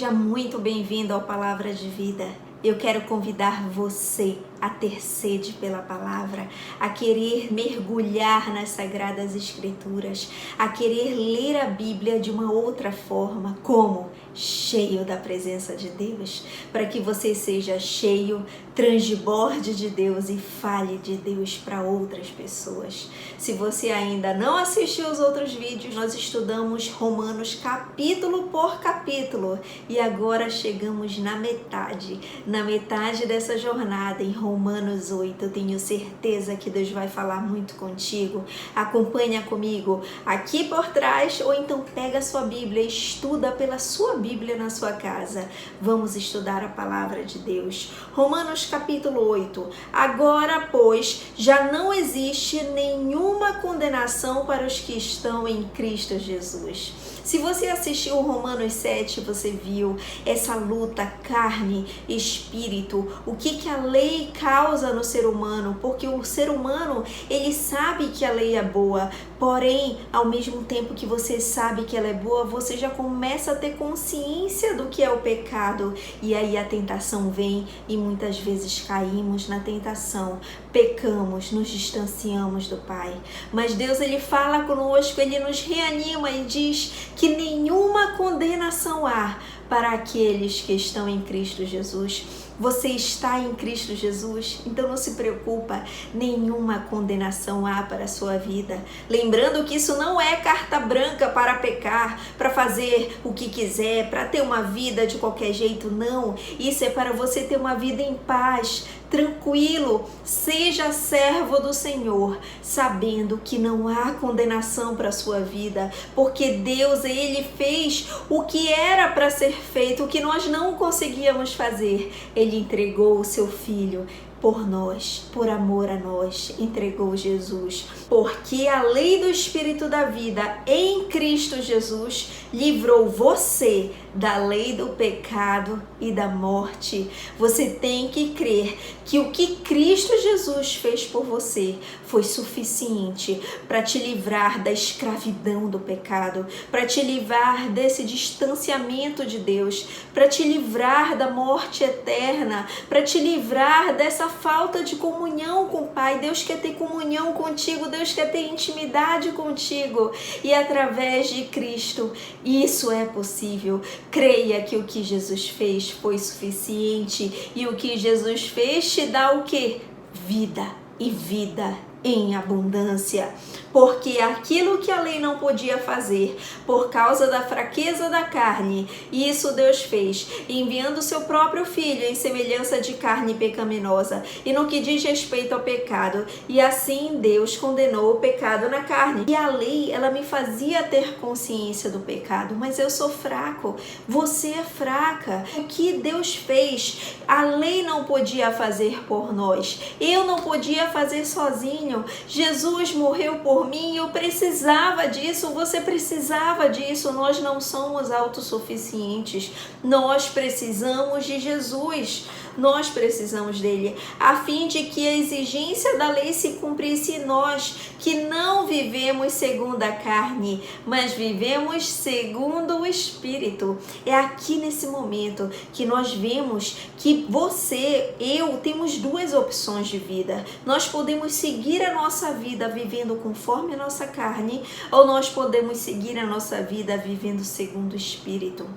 Seja muito bem-vindo ao Palavra de Vida. Eu quero convidar você a ter sede pela palavra, a querer mergulhar nas Sagradas Escrituras, a querer ler a Bíblia de uma outra forma, como? Cheio da presença de Deus, para que você seja cheio, transborde de Deus e fale de Deus para outras pessoas. Se você ainda não assistiu os outros vídeos, nós estudamos Romanos capítulo por capítulo e agora chegamos na metade dessa jornada em Romanos 8. Eu tenho certeza que Deus vai falar muito contigo. Acompanha comigo aqui por trás ou então pega a sua Bíblia e estuda pela sua Bíblia na sua casa. Vamos estudar a palavra de Deus. Romanos capítulo 8. Agora, pois, já não existe nenhuma condenação para os que estão em Cristo Jesus. Se você assistiu Romanos 7, você viu essa luta carne e espírito, o que a lei causa no ser humano, porque o ser humano, ele sabe que a lei é boa, porém, ao mesmo tempo que você sabe que ela é boa, você já começa a ter consciência do que é o pecado, e aí a tentação vem e muitas vezes caímos na tentação, pecamos, nos distanciamos do Pai. Mas Deus, ele fala conosco, ele nos reanima e diz que nenhuma condenação há para aqueles que estão em Cristo Jesus. Você está em Cristo Jesus, então não se preocupa, nenhuma condenação há para a sua vida. Lembrando que isso não é carta branca para pecar, para fazer o que quiser, para ter uma vida de qualquer jeito, não. Isso é para você ter uma vida em paz, tranquilo, seja servo do Senhor, sabendo que não há condenação para a sua vida, porque Deus, ele fez o que era para ser feito, o que nós não conseguíamos fazer. Ele entregou o seu Filho por nós, por amor a nós, entregou Jesus, porque a lei do Espírito da vida em Cristo Jesus livrou você da lei do pecado e da morte. Você tem que crer que o que Cristo Jesus fez por você foi suficiente para te livrar da escravidão do pecado, para te livrar desse distanciamento de Deus, para te livrar da morte eterna, para te livrar dessa falta de comunhão com o Pai. Deus quer ter comunhão contigo, Deus quer ter intimidade contigo, e através de Cristo isso é possível. Creia que o que Jesus fez foi suficiente, e o que Jesus fez te dá o quê? Vida, e vida em abundância, porque aquilo que a lei não podia fazer por causa da fraqueza da carne, isso Deus fez, enviando o seu próprio Filho em semelhança de carne pecaminosa, e no que diz respeito ao pecado, e assim Deus condenou o pecado na carne. E a lei, ela me fazia ter consciência do pecado, mas eu sou fraco, você é fraca. O que Deus fez, a lei não podia fazer por nós, eu não podia fazer sozinho. Jesus morreu por mim, eu precisava disso, você precisava disso. Nós não somos autossuficientes, nós precisamos de Jesus, nós precisamos dele, a fim de que a exigência da lei se cumprisse em nós, que não vivemos segundo a carne, mas vivemos segundo o Espírito. É aqui nesse momento que nós vemos que você, eu, temos duas opções de vida. Nós podemos seguir a nossa vida vivendo conforme a nossa carne, ou nós podemos seguir a nossa vida vivendo segundo o Espírito.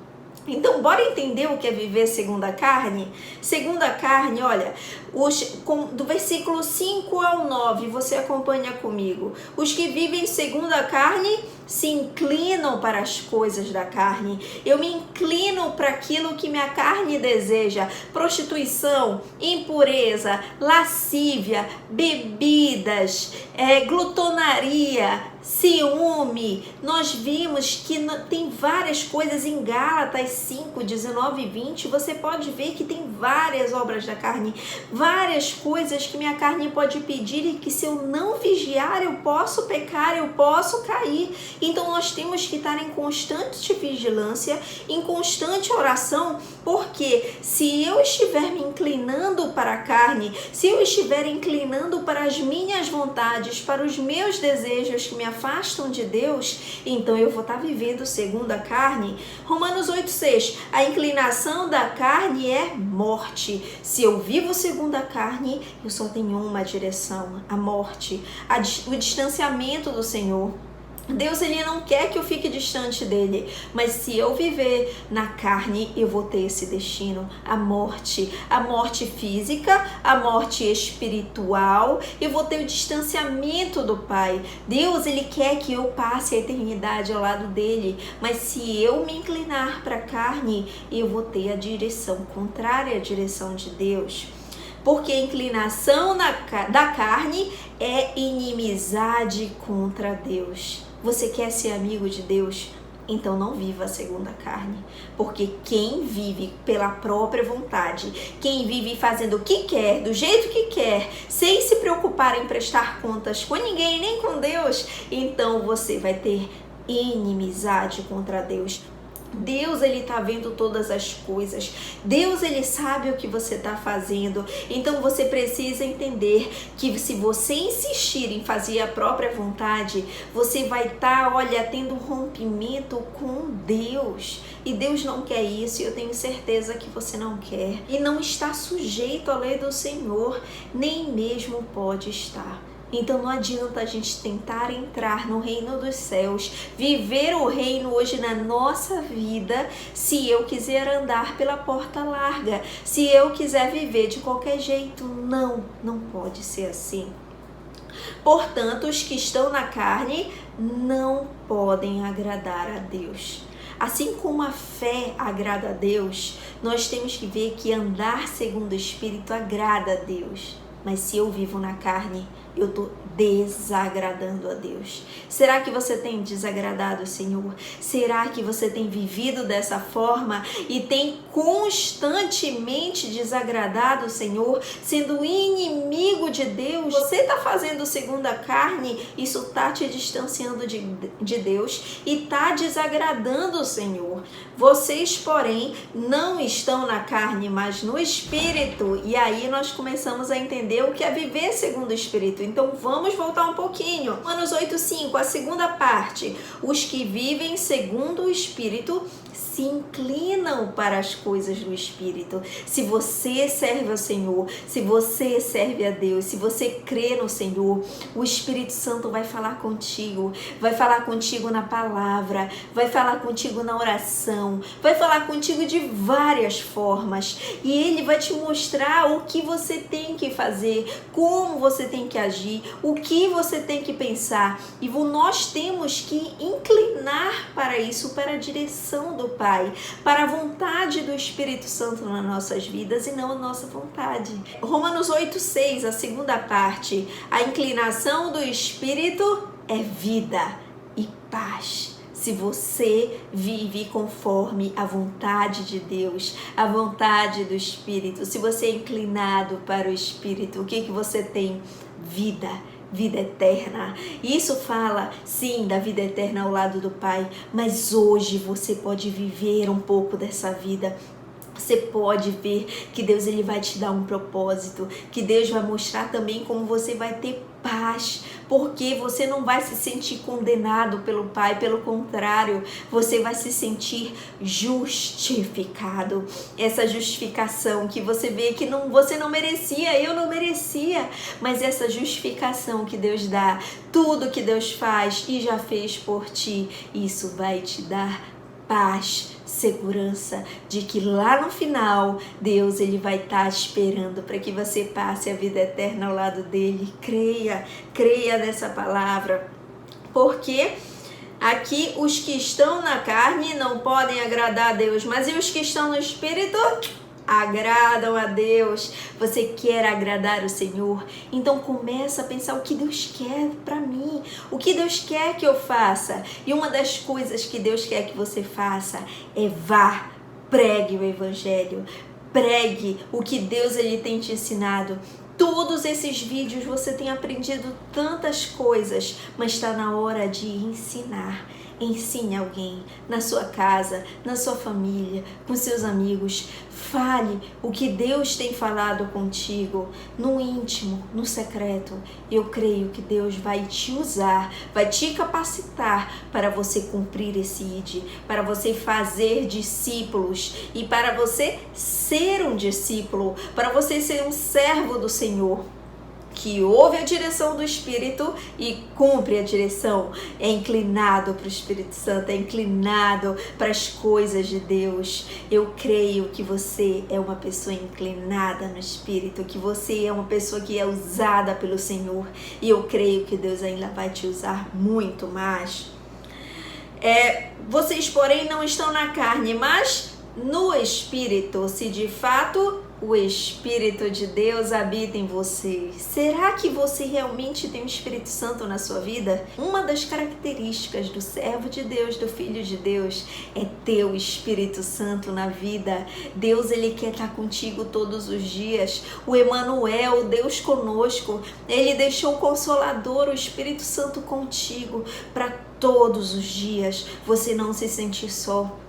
Então, bora entender o que é viver segundo a carne? Segundo a carne, olha, do versículo 5 ao 9, você acompanha comigo. Os que vivem segundo a carne se inclinam para as coisas da carne. Eu me inclino para aquilo que minha carne deseja: prostituição, impureza, lascívia, bebidas, glutonaria, ciúme. Nós vimos que tem várias coisas em Gálatas 5, 19 e 20. Você pode ver que tem várias obras da carne, várias coisas que minha carne pode pedir, e que se eu não vigiar, eu posso pecar, eu posso cair. Então nós temos que estar em constante vigilância, em constante oração, porque se eu estiver me inclinando para a carne, se eu estiver inclinando para as minhas vontades, para os meus desejos que me afastam de Deus, então eu vou estar vivendo segundo a carne. Romanos 8,6 6, a inclinação da carne é morte. Se eu vivo segundo a carne, eu só tenho uma direção, a morte, o distanciamento do Senhor. Deus, ele não quer que eu fique distante dele, mas se eu viver na carne, eu vou ter esse destino, a morte física, a morte espiritual, eu vou ter o distanciamento do Pai. Deus, ele quer que eu passe a eternidade ao lado dele, mas se eu me inclinar para a carne, eu vou ter a direção contrária à direção de Deus. Porque a inclinação da carne é inimizade contra Deus. Você quer ser amigo de Deus? Então não viva segundo a carne. Porque quem vive pela própria vontade, quem vive fazendo o que quer, do jeito que quer, sem se preocupar em prestar contas com ninguém, nem com Deus, então você vai ter inimizade contra Deus. Deus, ele tá vendo todas as coisas. Deus, ele sabe o que você tá fazendo. Então você precisa entender que se você insistir em fazer a própria vontade, você vai estar, tendo um rompimento com Deus. E Deus não quer isso, e eu tenho certeza que você não quer. E não está sujeito à lei do Senhor, nem mesmo pode estar. Então não adianta a gente tentar entrar no reino dos céus, viver o reino hoje na nossa vida, se eu quiser andar pela porta larga, se eu quiser viver de qualquer jeito. Não pode ser assim. Portanto, os que estão na carne não podem agradar a Deus. Assim como a fé agrada a Deus, nós temos que ver que andar segundo o Espírito agrada a Deus. Mas se eu vivo na carne, eu estou desagradando a Deus. Será que você tem desagradado o Senhor? Será que você tem vivido dessa forma e tem constantemente desagradado o Senhor, sendo inimigo de Deus? Você está fazendo segundo a carne, isso está te distanciando de Deus e está desagradando o Senhor. Vocês, porém, não estão na carne, mas no Espírito. E aí nós começamos a entender o que é viver segundo o Espírito. Então vamos voltar um pouquinho. Romanos 8:5, a segunda parte. Os que vivem segundo o Espírito se inclinam para as coisas do Espírito. Se você serve ao Senhor, se você serve a Deus, se você crê no Senhor, o Espírito Santo vai falar contigo na palavra, vai falar contigo na oração, vai falar contigo de várias formas, e ele vai te mostrar o que você tem que fazer, como você tem que agir, o que você tem que pensar, e nós temos que inclinar para isso, para a direção do Pai, para a vontade do Espírito Santo nas nossas vidas e não a nossa vontade. Romanos 8:6, a segunda parte. A inclinação do Espírito é vida e paz. Se você vive conforme a vontade de Deus, a vontade do Espírito, se você é inclinado para o Espírito, o que você tem? Vida eterna. Isso fala, sim, da vida eterna ao lado do Pai, mas hoje você pode viver um pouco dessa vida. Você pode ver que Deus, ele vai te dar um propósito, que Deus vai mostrar também como você vai ter paz, porque você não vai se sentir condenado pelo Pai, pelo contrário, você vai se sentir justificado. Essa justificação que você vê que você não merecia, eu não merecia, mas essa justificação que Deus dá, tudo que Deus faz e já fez por ti, isso vai te dar paz, segurança de que lá no final Deus, ele vai estar esperando para que você passe a vida eterna ao lado dele. Creia nessa palavra, porque aqui os que estão na carne não podem agradar a Deus, mas e os que estão no Espírito agradam a Deus. Você quer agradar o Senhor? Então começa a pensar o que Deus quer para mim, o que Deus quer que eu faça. E uma das coisas que Deus quer que você faça é pregue o Evangelho, pregue o que Deus, ele tem te ensinado. todos esses vídeos você tem aprendido tantas coisas, mas está na hora de ensinar. Ensine alguém na sua casa, na sua família, com seus amigos. Fale o que Deus tem falado contigo, no íntimo, no secreto. Eu creio que Deus vai te usar, vai te capacitar para você cumprir esse ID, para você fazer discípulos e para você ser um discípulo, para você ser um servo do Senhor, que ouve a direção do Espírito e cumpre a direção, é inclinado para o Espírito Santo, é inclinado para as coisas de Deus. Eu creio que você é uma pessoa inclinada no Espírito, que você é uma pessoa que é usada pelo Senhor, e eu creio que Deus ainda vai te usar muito mais. Vocês, porém, não estão na carne, mas no Espírito, se de fato o Espírito de Deus habita em você. Será que você realmente tem o Espírito Santo na sua vida? Uma das características do servo de Deus, do Filho de Deus, é ter o Espírito Santo na vida. Deus, Ele quer estar contigo todos os dias. O Emanuel, Deus conosco, Ele deixou o Consolador, o Espírito Santo contigo, para todos os dias você não se sentir só.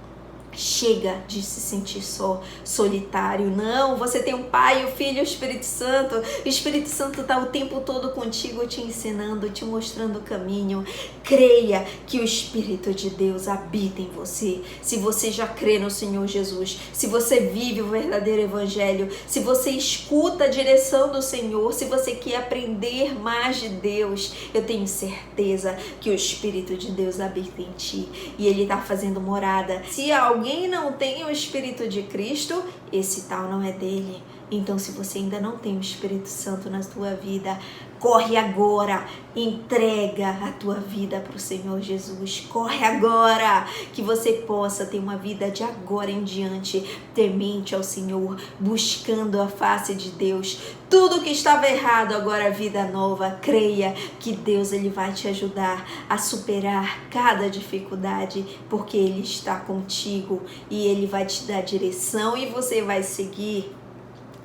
Chega de se sentir só, solitário. Não, você tem um Pai, o Filho e o Espírito Santo. O Espírito Santo está o tempo todo contigo, te ensinando, te mostrando o caminho. Creia que o Espírito de Deus habita em você. Se você já crê no Senhor Jesus, se você vive o verdadeiro Evangelho, se você escuta a direção do Senhor, se você quer aprender mais de Deus, eu tenho certeza que o Espírito de Deus habita em ti e Ele está fazendo morada. Se alguém não tem o Espírito de Cristo, esse tal não é dele. Então, se você ainda não tem o Espírito Santo na tua vida, corre agora, entrega a tua vida para o Senhor Jesus. Corre agora, que você possa ter uma vida de agora em diante, temente ao Senhor, buscando a face de Deus. Tudo que estava errado, agora vida nova. Creia que Deus, Ele vai te ajudar a superar cada dificuldade, porque Ele está contigo e Ele vai te dar direção e você vai seguir.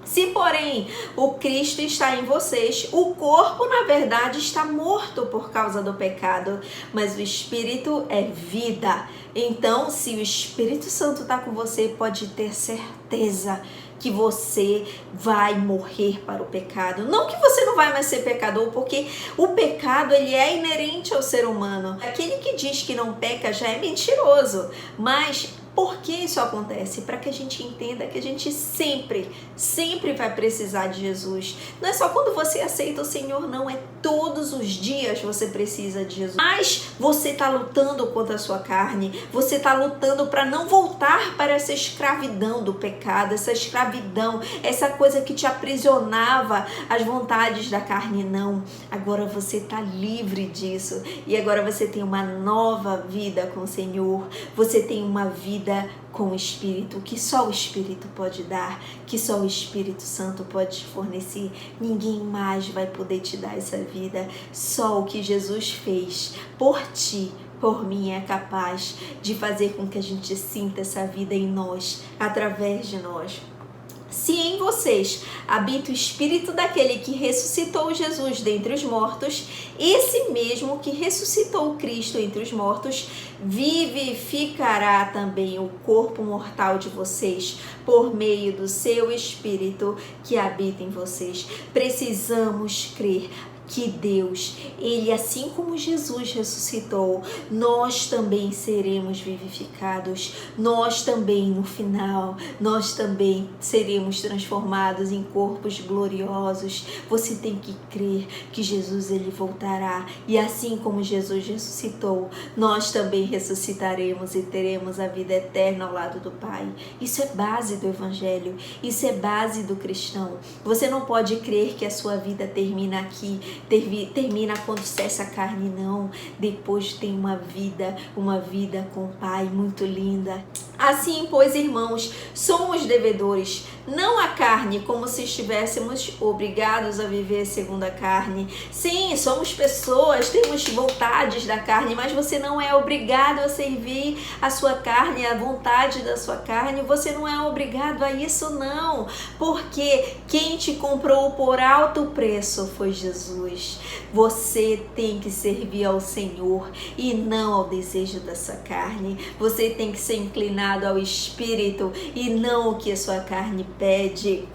Se, porém, o Cristo está em vocês, o corpo, na verdade, está morto por causa do pecado, mas o Espírito é vida. Então, se o Espírito Santo está com você, pode ter certeza que você vai morrer para o pecado. Não que você não vai mais ser pecador, porque o pecado, ele é inerente ao ser humano. Aquele que diz que não peca já é mentiroso, mas por que isso acontece? Para que a gente entenda que a gente sempre vai precisar de Jesus. Não é só quando você aceita o Senhor, não. É todos os dias você precisa de Jesus. Mas você está lutando contra a sua carne. Você está lutando para não voltar para essa escravidão do pecado. Essa escravidão, essa coisa que te aprisionava às vontades da carne. Não. Agora você está livre disso. E agora você tem uma nova vida com o Senhor. Você tem uma vida com o Espírito, que só o Espírito pode dar, que só o Espírito Santo pode te fornecer. Ninguém mais vai poder te dar essa vida. Só o que Jesus fez por ti, por mim, é capaz de fazer com que a gente sinta essa vida em nós, através de nós. Se em vocês habita o Espírito daquele que ressuscitou Jesus dentre os mortos, esse mesmo que ressuscitou Cristo entre os mortos, vivificará também o corpo mortal de vocês por meio do seu Espírito que habita em vocês. Precisamos crer que Deus, Ele, assim como Jesus ressuscitou, nós também seremos vivificados, nós também no final, nós também seremos transformados em corpos gloriosos. Você tem que crer que Jesus, Ele voltará, e assim como Jesus ressuscitou, nós também ressuscitaremos e teremos a vida eterna ao lado do Pai. Isso é base do Evangelho, isso é base do cristão. Você não pode crer que a sua vida termina aqui, termina quando cessa a carne, não. Depois tem uma vida com o Pai muito linda. Assim, pois, irmãos, somos devedores, não a carne como se estivéssemos obrigados a viver segundo a carne. Sim, somos pessoas, temos vontades da carne, mas você não é obrigado a servir a sua carne, a vontade da sua carne. Você não é obrigado a isso, não, porque quem te comprou por alto preço foi Jesus. Você tem que servir ao Senhor e não ao desejo da sua carne. Você tem que ser inclinado ao Espírito e não o que a sua carne pede.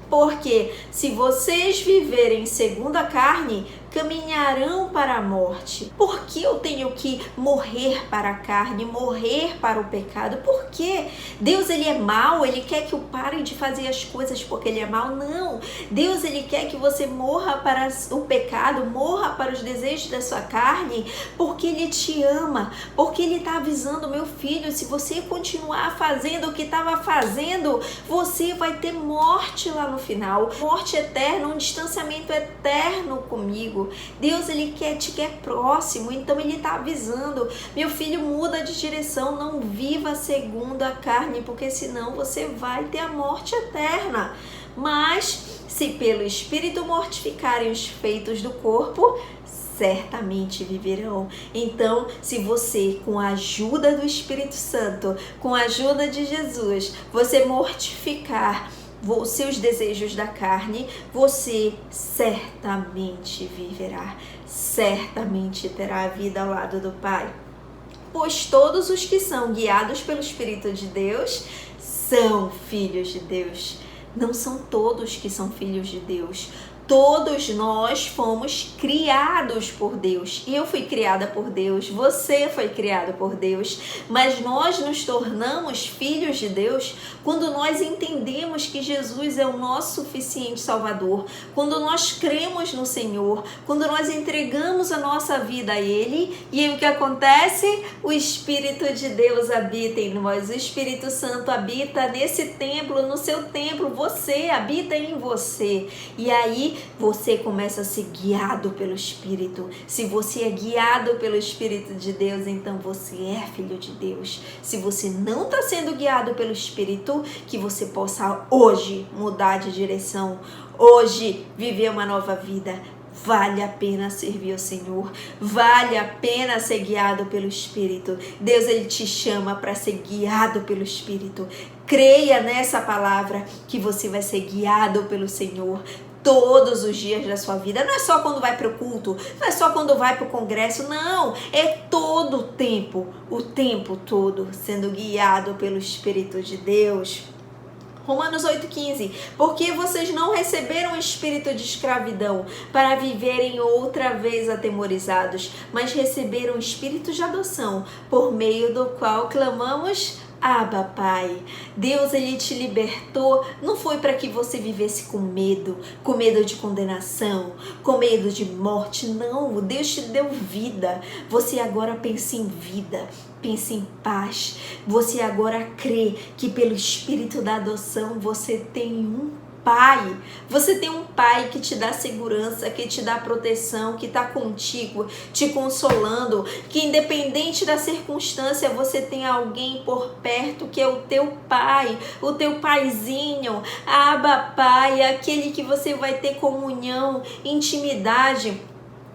Porque se vocês viverem segundo a carne, caminharão para a morte. Por que eu tenho que morrer para a carne, morrer para o pecado? Por quê? Deus, ele é mau, ele quer que eu pare de fazer as coisas porque ele é mau? Não. Deus, ele quer que você morra para o pecado, morra para os desejos da sua carne, porque ele te ama, porque ele está avisando, meu filho, se você continuar fazendo o que estava fazendo, você vai ter morte lá no final, morte eterna, um distanciamento eterno comigo. Deus, ele te quer próximo, então ele está avisando, meu filho, muda de direção, não viva segundo a carne, porque senão você vai ter a morte eterna. Mas se pelo Espírito mortificarem os feitos do corpo, certamente viverão. Então, se você, com a ajuda do Espírito Santo, com a ajuda de Jesus, você mortificar os seus desejos da carne, você certamente viverá, certamente terá a vida ao lado do Pai. Pois todos os que são guiados pelo Espírito de Deus são filhos de Deus. Não são todos que são filhos de Deus. Todos nós fomos criados por Deus. Eu fui criada por Deus, você foi criado por Deus, mas nós nos tornamos filhos de Deus quando nós entendemos que Jesus é o nosso suficiente Salvador, quando nós cremos no Senhor, quando nós entregamos a nossa vida a Ele. E aí o que acontece? O Espírito de Deus habita em nós, o Espírito Santo habita nesse templo, no seu templo, você habita em você. E aí você começa a ser guiado pelo Espírito. Se você é guiado pelo Espírito de Deus, então você é filho de Deus. Se você não está sendo guiado pelo Espírito, que você possa hoje mudar de direção, hoje viver uma nova vida. Vale a pena servir ao Senhor, vale a pena ser guiado pelo Espírito. Deus, ele te chama para ser guiado pelo Espírito. Creia nessa palavra que você vai ser guiado pelo Senhor todos os dias da sua vida. Não é só quando vai para o culto, não é só quando vai para o congresso, não. É todo o tempo todo sendo guiado pelo Espírito de Deus. Romanos 8,15, porque vocês não receberam o espírito de escravidão para viverem outra vez atemorizados, mas receberam o espírito de adoção, por meio do qual clamamos, Abba, Pai. Deus, ele te libertou, não foi para que você vivesse com medo de condenação, com medo de morte, não. Deus te deu vida, você agora pensa em vida, pensa em paz. Você agora crê que pelo Espírito da adoção você tem um Pai. Você tem um Pai que te dá segurança, que te dá proteção, que está contigo, te consolando, que independente da circunstância, você tem alguém por perto que é o teu Pai, o teu Paizinho, Abba, Pai, aquele que você vai ter comunhão, intimidade.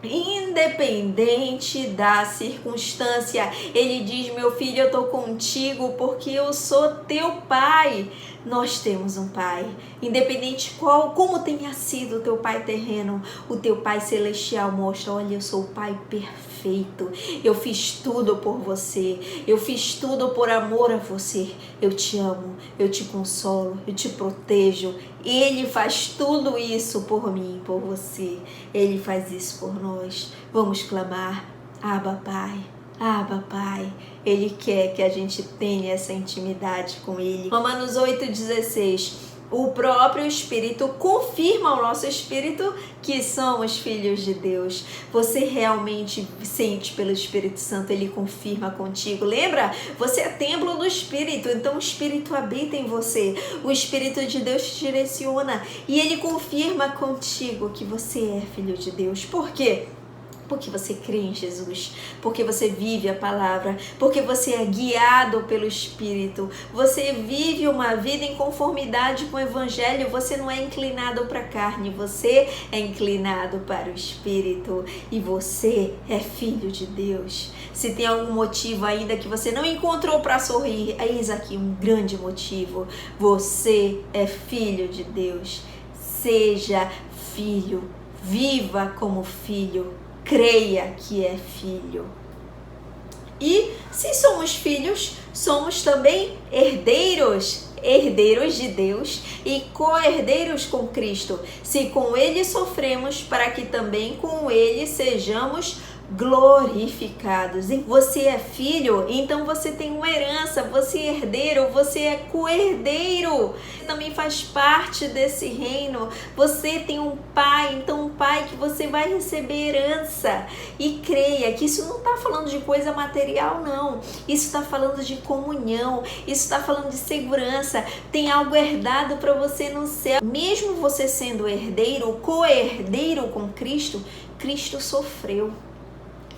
Independente da circunstância, ele diz, meu filho, eu estou contigo porque eu sou teu Pai. Nós temos um Pai, independente como tenha sido o teu Pai terreno, o teu Pai celestial mostra, olha, eu sou o Pai perfeito, eu fiz tudo por você, eu fiz tudo por amor a você, eu te amo, eu te consolo, eu te protejo. Ele faz tudo isso por mim, por você, ele faz isso por nós. Vamos clamar, Abba, Pai. Abba, Pai, ele quer que a gente tenha essa intimidade com ele. Romanos 8,16, o próprio Espírito confirma ao nosso Espírito que somos filhos de Deus. Você realmente sente pelo Espírito Santo, ele confirma contigo. Lembra? Você é templo do Espírito, então o Espírito habita em você. O Espírito de Deus te direciona e ele confirma contigo que você é filho de Deus. Por quê? Porque você crê em Jesus, porque você vive a palavra, porque você é guiado pelo Espírito, você vive uma vida em conformidade com o Evangelho, você não é inclinado para a carne, você é inclinado para o Espírito e você é filho de Deus. Se tem algum motivo ainda que você não encontrou para sorrir, eis aqui um grande motivo: você é filho de Deus. Seja filho, viva como filho, creia que é filho. E se somos filhos, somos também herdeiros, herdeiros de Deus e co-herdeiros com Cristo, se com Ele sofremos, para que também com Ele sejamos glorificados. E você é filho, então você tem uma herança, você é herdeiro, você é co-herdeiro, também faz parte desse reino. Você tem um pai, então um pai que você vai receber herança. E creia que isso não está falando de coisa material, não. Isso está falando de comunhão, isso está falando de segurança. Tem algo herdado para você no céu. Mesmo você sendo herdeiro, co-herdeiro com Cristo, Cristo sofreu.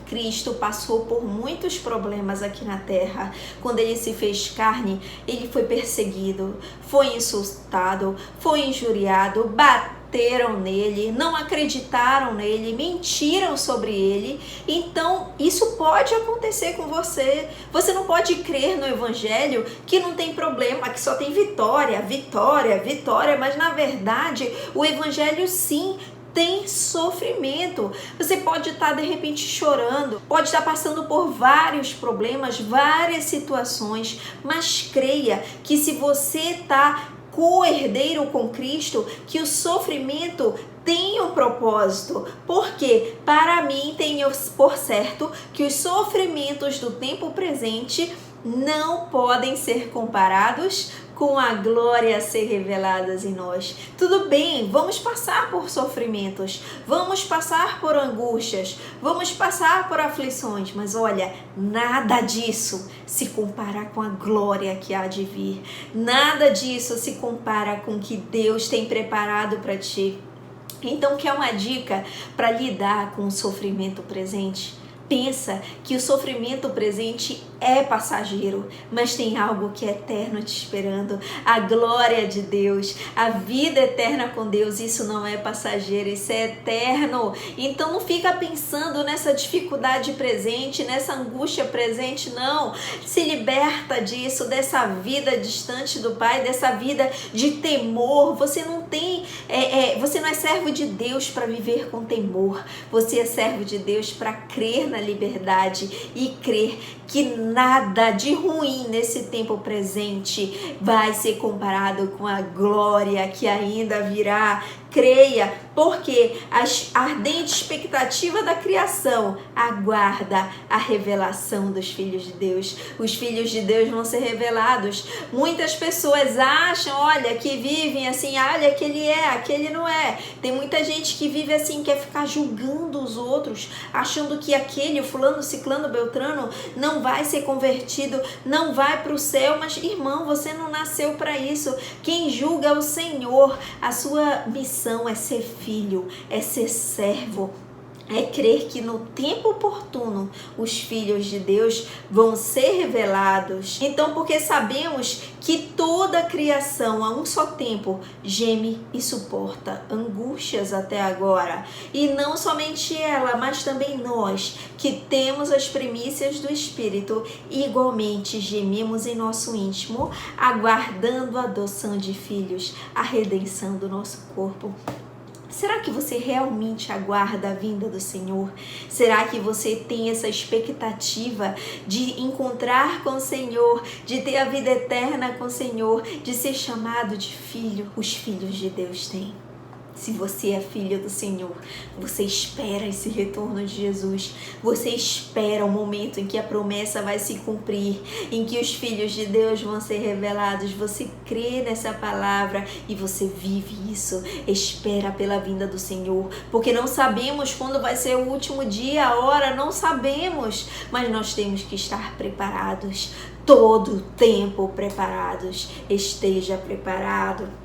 Cristo passou por muitos problemas aqui na terra. Quando ele se fez carne, ele foi perseguido, foi insultado, foi injuriado, bateram nele, não acreditaram nele, mentiram sobre ele. Então, isso pode acontecer com você. Você não pode crer no Evangelho que não tem problema, que só tem vitória, vitória, vitória, mas na verdade, o Evangelho sim tem sofrimento. Você pode estar de repente chorando, pode estar passando por vários problemas, várias situações, mas creia que se você está co-herdeiro com Cristo, que o sofrimento tem um propósito. Porque para mim tenho por certo que os sofrimentos do tempo presente não podem ser comparados com a glória a ser reveladas em nós. Tudo bem, vamos passar por sofrimentos, vamos passar por angústias, vamos passar por aflições, mas olha, nada disso se compara com a glória que há de vir. Nada disso se compara com o que Deus tem preparado para ti. Então, quer uma dica para lidar com o sofrimento presente? Pensa que o sofrimento presente é passageiro, mas tem algo que é eterno te esperando. A glória de Deus, a vida eterna com Deus, isso não é passageiro, isso é eterno. Então não fica pensando nessa dificuldade presente, nessa angústia presente, não. Se liberta disso, dessa vida distante do Pai, dessa vida de temor. Você não tem, você não é servo de Deus para viver com temor. Você é servo de Deus para crer na liberdade e crer que nada de ruim nesse tempo presente vai ser comparado com a glória que ainda virá. Creia, porque a ardente expectativa da criação aguarda a revelação dos filhos de Deus. Os filhos de Deus vão ser revelados. Muitas pessoas acham, olha, que vivem assim, olha, aquele é, aquele não é. Tem muita gente que vive assim, quer ficar julgando os outros, achando que aquele, o fulano, ciclano, beltrano, não vai ser convertido, não vai para o céu. Mas, irmão, você não nasceu para isso. Quem julga é o Senhor. A sua missão é ser filho, é ser servo, é crer que no tempo oportuno os filhos de Deus vão ser revelados. Então, porque sabemos que toda a criação a um só tempo geme e suporta angústias até agora. E não somente ela, mas também nós, que temos as primícias do Espírito, igualmente gememos em nosso íntimo, aguardando a adoção de filhos, a redenção do nosso corpo. Será que você realmente aguarda a vinda do Senhor? Será que você tem essa expectativa de encontrar com o Senhor, de ter a vida eterna com o Senhor, de ser chamado de filho? Os filhos de Deus têm. Se você é filho do Senhor, você espera esse retorno de Jesus. Você espera o momento em que a promessa vai se cumprir, em que os filhos de Deus vão ser revelados. Você crê nessa palavra e você vive isso. Espera pela vinda do Senhor, porque não sabemos quando vai ser o último dia, a hora, não sabemos. Mas nós temos que estar preparados, todo o tempo preparados. Esteja preparado.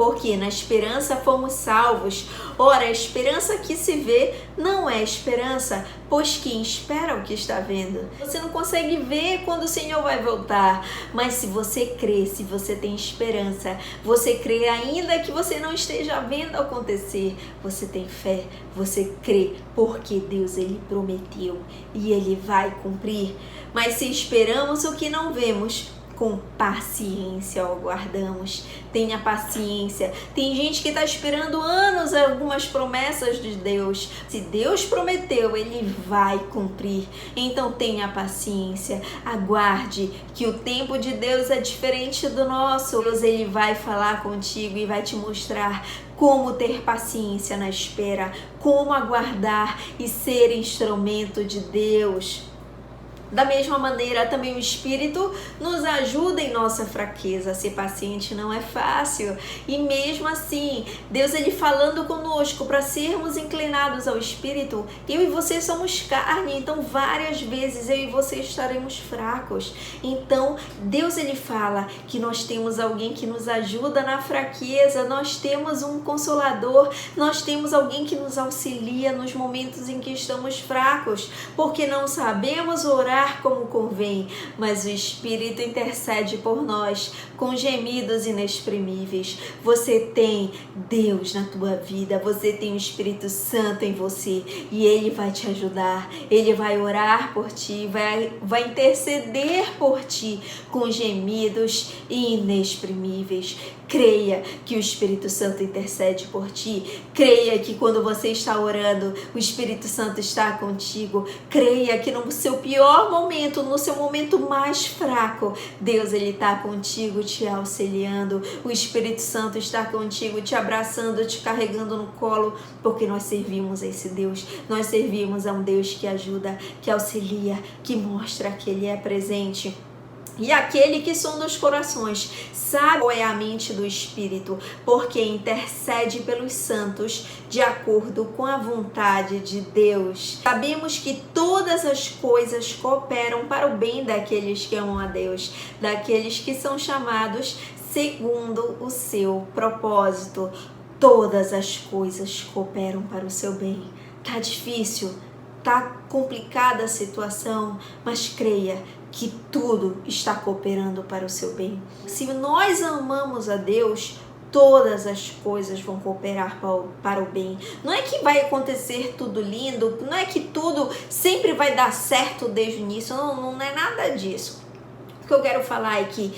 porque na esperança fomos salvos. Ora, a esperança que se vê não é esperança, pois quem espera o que está vendo? Você não consegue ver quando o Senhor vai voltar, mas se você crê, se você tem esperança, você crê ainda que você não esteja vendo acontecer, você tem fé, você crê, porque Deus ele prometeu e ele vai cumprir. Mas se esperamos o que não vemos, com paciência aguardamos. Tenha paciência. Tem gente que está esperando anos algumas promessas de Deus. Se Deus prometeu, ele vai cumprir. Então tenha paciência. Aguarde, que o tempo de Deus é diferente do nosso. Deus ele vai falar contigo e vai te mostrar como ter paciência na espera, como aguardar e ser instrumento de Deus. Da mesma maneira, também o Espírito nos ajuda em nossa fraqueza. Ser paciente não é fácil. E mesmo assim, Deus ele falando conosco para sermos inclinados ao Espírito, eu e você somos carne, então várias vezes eu e você estaremos fracos. Então, Deus ele fala que nós temos alguém que nos ajuda na fraqueza, nós temos um consolador, nós temos alguém que nos auxilia nos momentos em que estamos fracos, porque não sabemos orar como convém, mas o Espírito intercede por nós com gemidos inexprimíveis. Você tem Deus na tua vida, você tem o Espírito Santo em você e ele vai te ajudar, ele vai orar por ti, vai interceder por ti com gemidos inexprimíveis. Creia que o Espírito Santo intercede por ti. Creia que quando você está orando, o Espírito Santo está contigo. Creia que no seu pior momento, no seu momento mais fraco, Deus ele está contigo, te auxiliando. O Espírito Santo está contigo, te abraçando, te carregando no colo, porque nós servimos a esse Deus. Nós servimos a um Deus que ajuda, que auxilia, que mostra que ele é presente. E aquele que sonda os corações sabe qual é a mente do Espírito, porque intercede pelos santos de acordo com a vontade de Deus. Sabemos que todas as coisas cooperam para o bem daqueles que amam a Deus, daqueles que são chamados segundo o seu propósito. Todas as coisas cooperam para o seu bem. Tá difícil, tá complicada a situação, mas creia que tudo está cooperando para o seu bem. Se nós amamos a Deus, todas as coisas vão cooperar para o bem. Não é que vai acontecer tudo lindo, não é que tudo sempre vai dar certo desde o início, não é nada disso. O que eu quero falar é que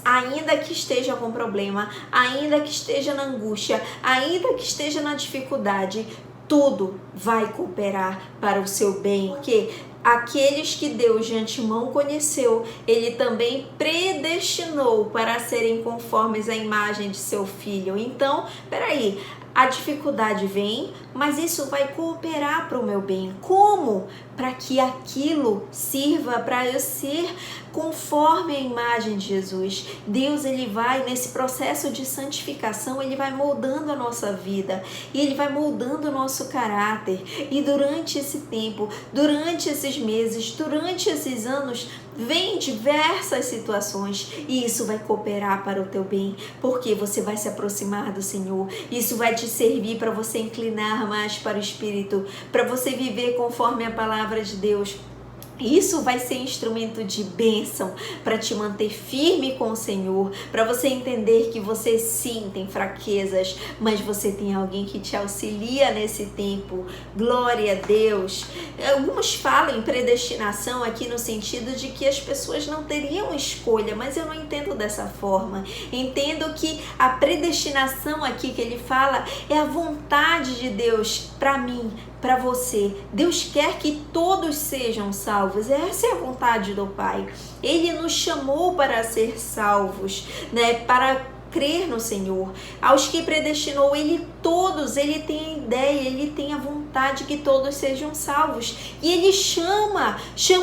ainda que esteja com problema, ainda que esteja na angústia, ainda que esteja na dificuldade, tudo vai cooperar para o seu bem, porque aqueles que Deus de antemão conheceu, ele também predestinou para serem conformes à imagem de seu Filho. Então, peraí, a dificuldade vem, mas isso vai cooperar para o meu bem. Como? Para que aquilo sirva para eu ser conforme a imagem de Jesus. Deus ele vai, nesse processo de santificação, ele vai moldando a nossa vida e ele vai moldando o nosso caráter. E durante esse tempo, durante esses meses, durante esses anos, vem diversas situações e isso vai cooperar para o teu bem, porque você vai se aproximar do Senhor. Isso vai te servir para você inclinar mais para o Espírito, para você viver conforme a palavra de Deus. Isso vai ser instrumento de bênção para te manter firme com o Senhor, para você entender que você sim tem fraquezas, mas você tem alguém que te auxilia nesse tempo. Glória a Deus. Alguns falam em predestinação aqui no sentido de que as pessoas não teriam escolha, mas eu não entendo dessa forma. Entendo que a predestinação aqui que ele fala é a vontade de Deus para mim, para você. Deus quer que todos sejam salvos. Essa é a vontade do Pai. Ele nos chamou para ser salvos, né? Para crer no Senhor. Aos que predestinou, ele tem a ideia, ele tem a vontade que todos sejam salvos. E ele chama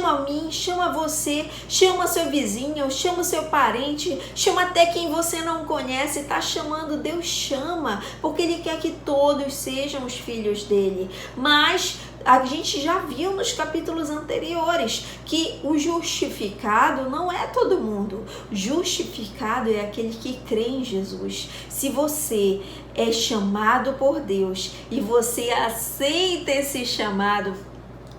a mim, chama você, chama seu vizinho, chama seu parente, chama até quem você não conhece, tá chamando. Deus chama, porque ele quer que todos sejam os filhos dele. Mas A gente já viu nos capítulos anteriores que o justificado não é todo mundo. Justificado é aquele que crê em Jesus. Se você é chamado por Deus e você aceita esse chamado,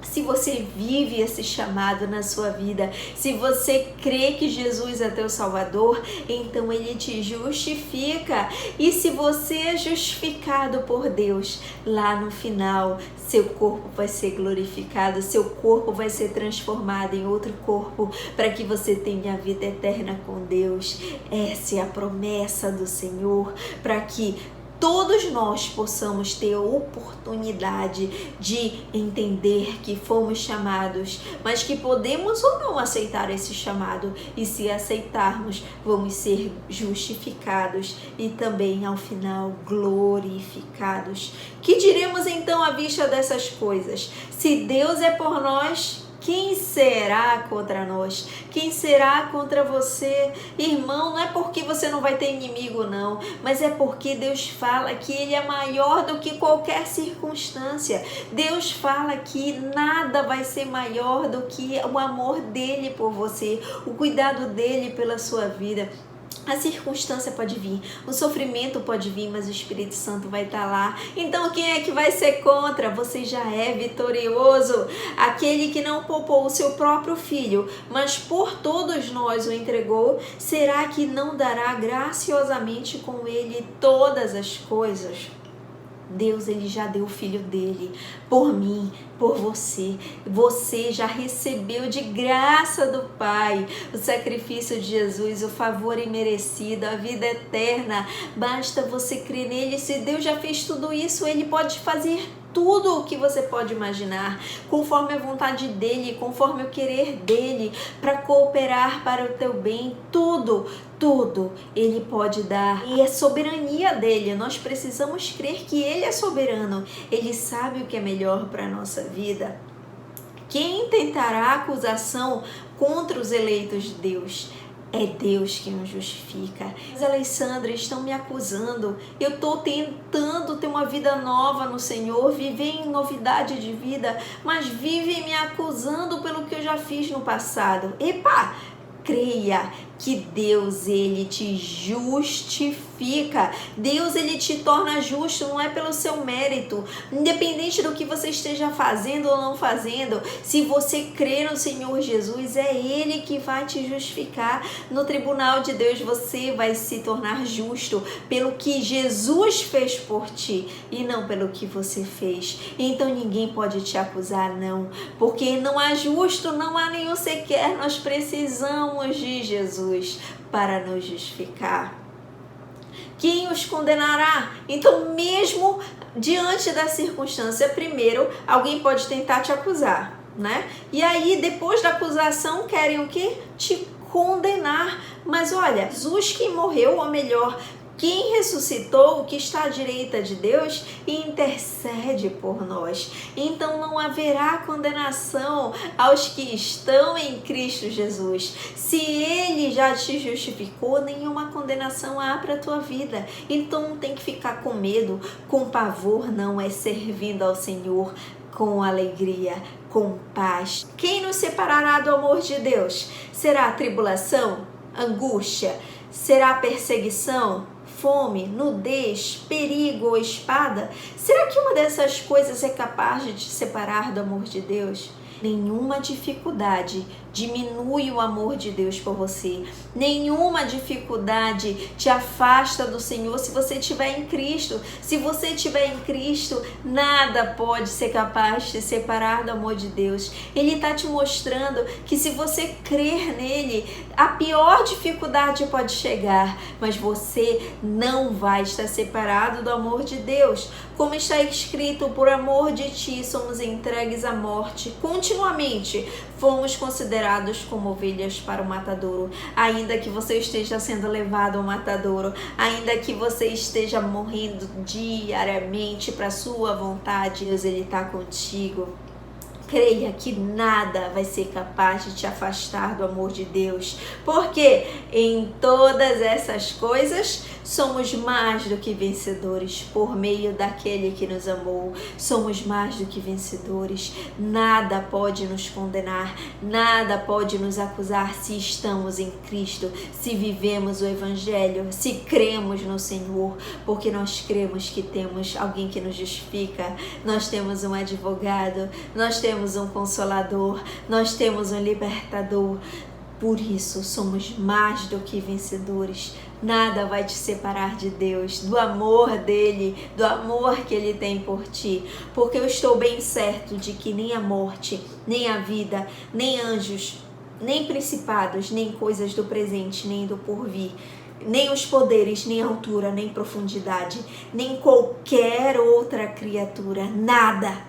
se você vive esse chamado na sua vida, se você crê que Jesus é teu Salvador, então Ele te justifica. E se você é justificado por Deus, lá no final, seu corpo vai ser glorificado, seu corpo vai ser transformado em outro corpo, para que você tenha a vida eterna com Deus. Essa é a promessa do Senhor, para que todos nós possamos ter a oportunidade de entender que fomos chamados, mas que podemos ou não aceitar esse chamado, e se aceitarmos, vamos ser justificados e também ao final glorificados. Que diremos então à vista dessas coisas? Se Deus é por nós, quem será contra nós? Quem será contra você? Irmão, não é porque você não vai ter inimigo não, mas é porque Deus fala que Ele é maior do que qualquer circunstância. Deus fala que nada vai ser maior do que o amor dEle por você, o cuidado dEle pela sua vida. A circunstância pode vir, o sofrimento pode vir, mas o Espírito Santo vai estar lá. Então quem é que vai ser contra? Você já é vitorioso. Aquele que não poupou o seu próprio filho, mas por todos nós o entregou, será que não dará graciosamente com ele todas as coisas? Deus, Ele já deu o Filho dEle por mim, por você. Você já recebeu de graça do Pai o sacrifício de Jesus, o favor imerecido, a vida eterna. Basta você crer nele. Se Deus já fez tudo isso, Ele pode fazer tudo o que você pode imaginar, conforme a vontade dEle, conforme o querer dEle, para cooperar para o teu bem. Tudo Ele pode dar, e é soberania dEle. Nós precisamos crer que Ele é soberano, Ele sabe o que é melhor para a nossa vida. Quem tentará acusação contra os eleitos de Deus? É Deus quem os justifica. Mas, Alessandra, estão me acusando. Eu estou tentando ter uma vida nova no Senhor, viver em novidade de vida, mas vivem me acusando pelo que eu já fiz no passado. Epa! Creia que Deus, Ele te justifica. Deus, Ele te torna justo, não é pelo seu mérito. Independente do que você esteja fazendo ou não fazendo, se você crer no Senhor Jesus, é Ele que vai te justificar. No tribunal de Deus, você vai se tornar justo pelo que Jesus fez por ti e não pelo que você fez. Então ninguém pode te acusar, não. Porque não há justo, não há nenhum sequer. Nós precisamos de Jesus para nos justificar. Quem os condenará? Então, mesmo diante da circunstância, primeiro, alguém pode tentar te acusar, né? E aí, depois da acusação, querem o quê? Te condenar. Mas olha, Jesus que morreu, ou melhor, quem ressuscitou, que está à direita de Deus, intercede por nós. Então não haverá condenação aos que estão em Cristo Jesus. Se Ele já te justificou, nenhuma condenação há para a tua vida. Então não tem que ficar com medo, com pavor, não. É servindo ao Senhor com alegria, com paz. Quem nos separará do amor de Deus? Será a tribulação, angústia? Será a perseguição? Fome, nudez, perigo ou espada? Será que uma dessas coisas é capaz de te separar do amor de Deus? Nenhuma dificuldade diminui o amor de Deus por você. Nenhuma dificuldade te afasta do Senhor se você estiver em Cristo. Se você estiver em Cristo, nada pode ser capaz de te separar do amor de Deus. Ele está te mostrando que se você crer nele, a pior dificuldade pode chegar, mas você não vai estar separado do amor de Deus. Como está escrito, por amor de ti somos entregues à morte continuamente. Fomos considerados como ovelhas para o matadouro. Ainda que você esteja sendo levado ao matadouro, ainda que você esteja morrendo diariamente para a sua vontade, Deus, Ele está contigo. Creia que nada vai ser capaz de te afastar do amor de Deus, porque em todas essas coisas Somos mais do que vencedores por meio daquele que nos amou. Somos mais do que vencedores. Nada pode nos condenar, nada pode nos acusar se estamos em Cristo, se vivemos o Evangelho, se cremos no Senhor, porque nós cremos que temos alguém que nos justifica, nós temos um advogado, nós temos um consolador, nós temos um libertador. Por isso, somos mais do que vencedores. Nada vai te separar de Deus, do amor dele, do amor que ele tem por ti. Porque eu estou bem certo de que nem a morte, nem a vida, nem anjos, nem principados, nem coisas do presente, nem do porvir, nem os poderes, nem altura, nem profundidade, nem qualquer outra criatura, nada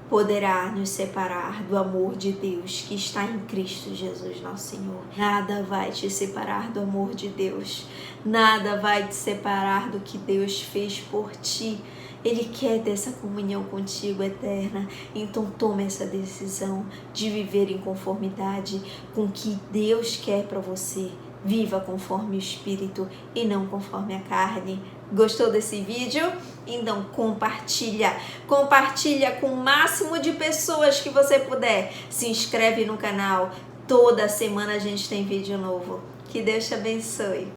poderá nos separar do amor de Deus que está em Cristo Jesus, nosso Senhor. Nada vai te separar do amor de Deus. Nada vai te separar do que Deus fez por ti. Ele quer ter essa comunhão contigo eterna. Então tome essa decisão de viver em conformidade com o que Deus quer para você. Viva conforme o Espírito e não conforme a carne. Gostou desse vídeo? Então compartilha com o máximo de pessoas que você puder. Se inscreve no canal, toda semana a gente tem vídeo novo. Que Deus te abençoe.